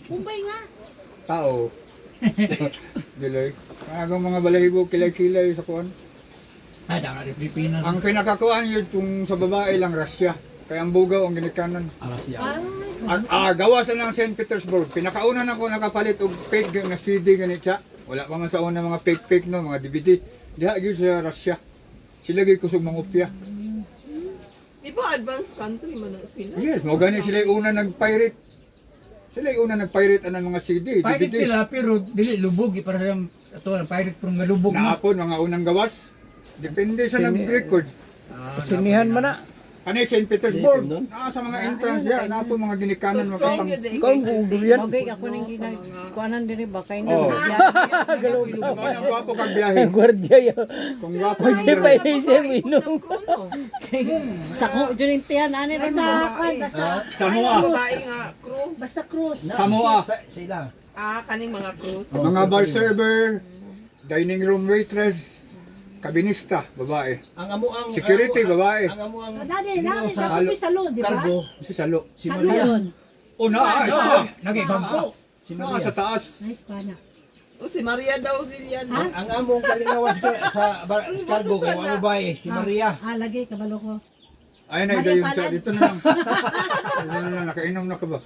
Mumbai nga. Tao. Dilay. Kanagang mga balahibo kilay-kilay sa kuan. Ada nga rin Pilipinas. Ang pinakakuan yun kung sa babae lang Russia. Kaya ang bugaw ang ginikanan. Alasya. Gawa sa ng St. Petersburg. Pinakauna na ko nakapalit og fake nga CD ganit siya. Wala pa man sa una mga fake no, mga DVD. Diha gyud sa Russia. Sila gyud kusog mangupya. Di ba advanced country man na sila? Yes, mo gani sila yung una nag-pirate. Sila yung una nag-pirate anang mga CD, Pirate DVD. sila pero dili lubog para sa ato pirate from nga lubog na. Naapon mga unang gawas. Depende sa nag-record. Sinihan man na. Kanay St. Petersburg. Sa mga entrance diya, naapon mga ginikanan So mga strong katang. yun eh. Kung durian. Magay ako nang kuanan diri ba kay Oh. na. Kung ang gwapo kag biyahe. Gwardiya yo. Kung gwapo Si ang pa biyahe. siya minom. Sako jud tiyan ani basta basta Samoa. Babae nga crew. basta cruise. Samoa. Sila. Kaning mga cruise. Mga bar server, dining room waitress, kabinista, babae. Ang amo ang Security, babae. Ang amo ang Dali na sa dapat salon, di ba? cargo. Si Salo. Si Maria. Salon. O na, Nagibangko. Si na, Maria. sa taas. Nice pa na. O si Maria daw din yan. Ang among kalingawas sa cargo kay ang babae si Maria. Lagi kabalo ko. Ayun na, ida yung chat. Dito na lang. Dito na lang, nakainom na ka ba?